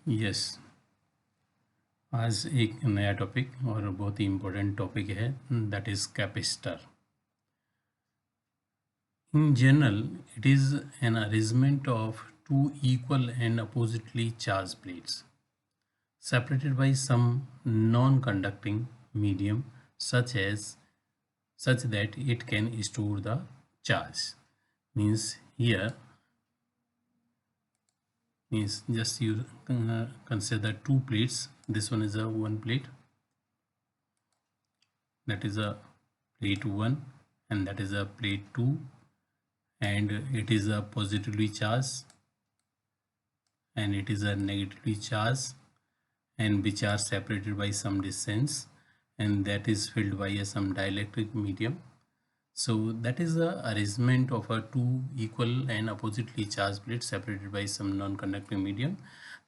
Yes, आज एक नया टॉपिक और बहुत ही इम्पोर्टेंट टॉपिक है, that is capacitor. In general, it is an arrangement of two equal and oppositely charged plates separated by some non-conducting medium such that it can store the charge. Means here means just you consider two plates. This one is a one plate, that is a plate 1, and that is a plate 2, and it is a positively charged and it is a negatively charged, and which are separated by some distance, and that is filled by some dielectric medium. So that is the arrangement of a two equal and oppositely charged plates separated by some non-conducting medium,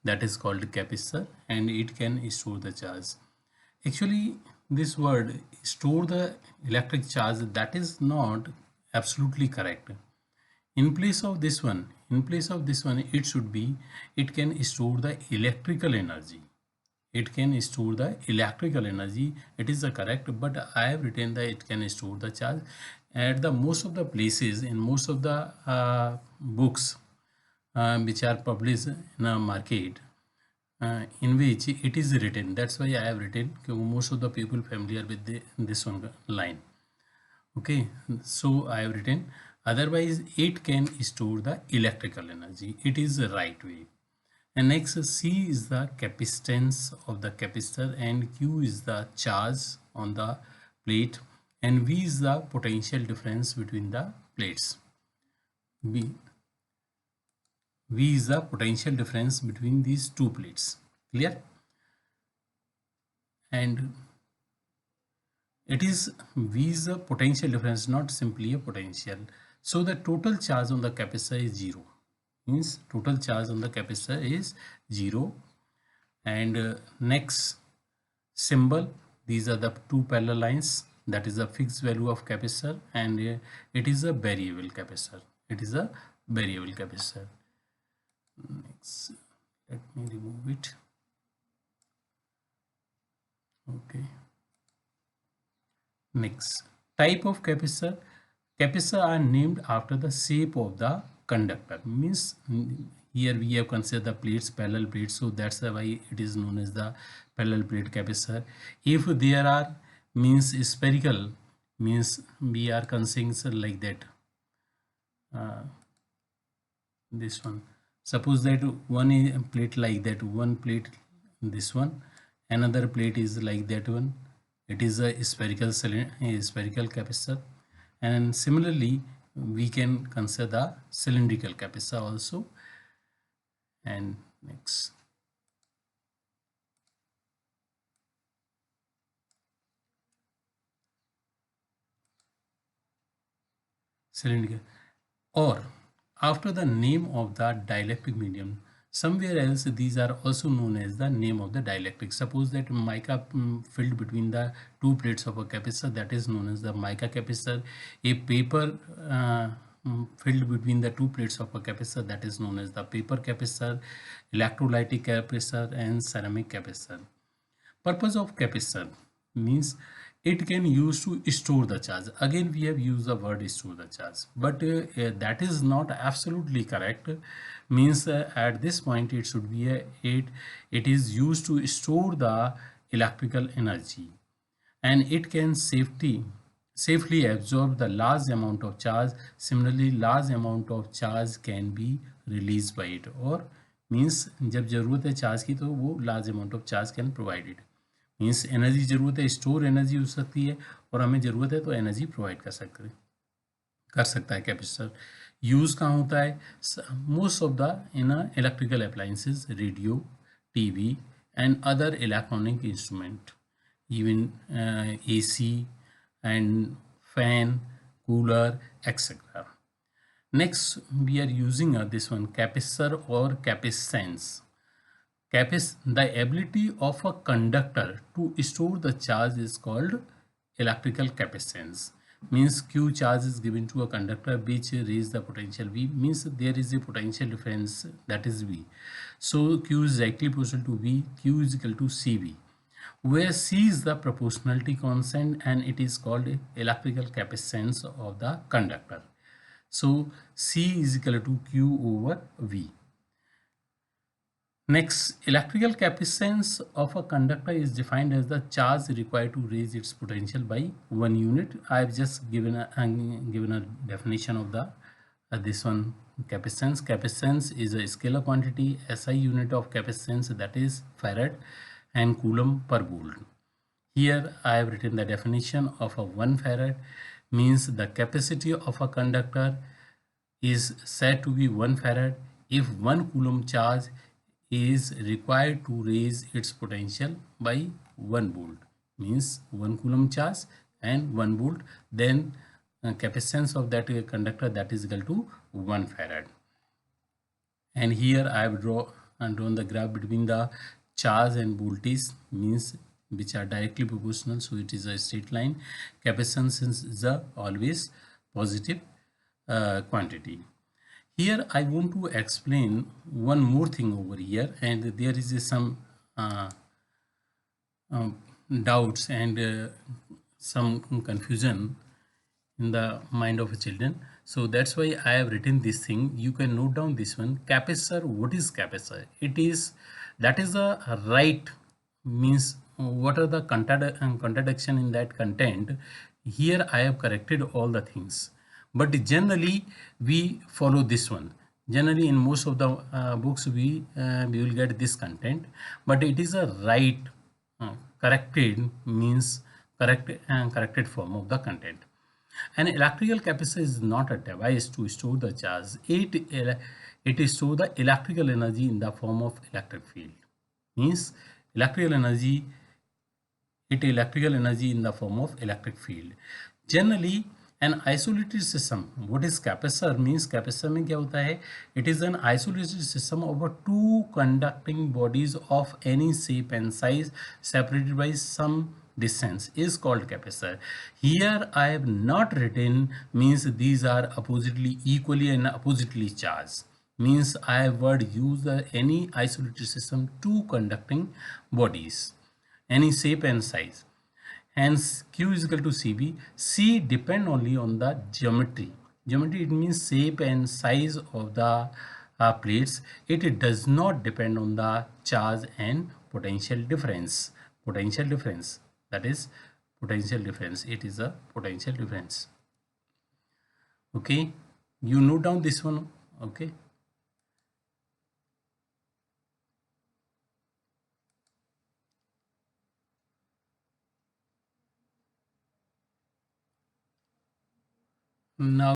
that is called capacitor, and it can store the charge. Actually, this word store the electric charge, that is not absolutely correct. In place of this one it should be, it can store the electrical energy. It can store the electrical energy, it is the correct, but I have written that it can store the charge. At the most of the places, in most of the books which are published in a market, in which it is written, that's why I have written, most of the people familiar with this one line. Okay, so I have written, otherwise it can store the electrical energy. It is the right way. And next, C is the capacitance of the capacitor, and Q is the charge on the plate, and V is the potential difference between the plates. V is the potential difference between these two plates. Clear? And it is V is the potential difference, not simply a potential. So the total charge on the capacitor is 0. Means total charge on the capacitor is 0. And next symbol, these are the two parallel lines, that is a fixed value of capacitor, and it is a variable capacitor. It is a variable capacitor. Next, let me remove it. Okay. Next, type of capacitor. Capacitor are named after the shape of the conductor. Means here we have considered the plates, parallel plates, so that's why it is known as the parallel plate capacitor. If there are means spherical, means we are considering like that. This one. Suppose that one plate like that, one plate this one, another plate is like that one. It is a spherical spherical capacitor, and similarly we can consider the cylindrical capacitor also. And next, cylindrical, or after the name of the dielectric medium. Somewhere else these are also known as the name of the dielectric. Suppose that mica filled between the two plates of a capacitor, that is known as the mica capacitor. A paper filled between the two plates of a capacitor, that is known as the paper capacitor, electrolytic capacitor, and ceramic capacitor. Purpose of capacitor means it can use to store the charge. Again we have used the word store the charge, but that is not absolutely correct. Means at this point it should be it is used to store the electrical energy, and it can safely absorb the large amount of charge. Similarly, large amount of charge can be released by it, or means जब जरूरत है charge की तो वो large amount of charge can provide it. Means energy ज़रूरत है, store energy हो सकती है, और हमें ज़रूरत है तो एनर्जी प्रोवाइड कर सकता है कैपेसिटर. यूज़ कहाँ होता है? Most of the in electrical appliances, radio, TV and other electronic instrument, even AC and fan, cooler, etc. Next, we are using this one, capacitor or capacitance. The ability of a conductor to store the charge is called electrical capacitance. means q charge is given to a conductor which raise the potential v, means there is a potential difference, that is v. So q is directly proportional to v, q is equal to cv, where c is the proportionality constant and it is called electrical capacitance of the conductor. So c is equal to q over v. Next, electrical capacitance of a conductor is defined as the charge required to raise its potential by 1 unit. I have just given a definition of the this one capacitance. Capacitance is a scalar quantity. SI unit of capacitance, that is farad and coulomb per volt. Here I have written the definition of a 1 farad, means the capacity of a conductor is said to be 1 farad if 1 coulomb charge is required to raise its potential by 1 volt, means 1 coulomb charge and 1 volt, then capacitance of that conductor, that is equal to 1 farad. And here I have drawn the graph between the charge and voltage, means which are directly proportional, so it is a straight line. Capacitance is a always positive quantity. Here I want to explain one more thing over here, and there is some doubts and some confusion in the mind of children. So that's why I have written this thing. You can note down this one. Capacitor, what is capacitor? It is, that is a right, means what are the contradiction in that content. Here I have corrected all the things, but generally we follow this one. Generally in most of the books we will get this content, but it is a right corrected, means corrected form of the content. An electrical capacitor is not a device to store the charge. It stores the electrical energy in the form of electric field. Means electrical energy, electrical energy in the form of electric field. Generally, an isolated system. What is capacitor? Means capacitor में क्या होता है? It is an isolated system of two conducting bodies of any shape and size separated by some distance is called capacitor. Here I have not written, means these are oppositely equally and oppositely charged. Means I have word use any isolated system, two conducting bodies, any shape and size. Hence q is equal to cv. C depend only on the geometry. Geometry, it means shape and size of the plates. It does not depend on the charge and potential difference. Potential difference, that is potential difference. It is a potential difference. Okay, you note down this one. Okay. Now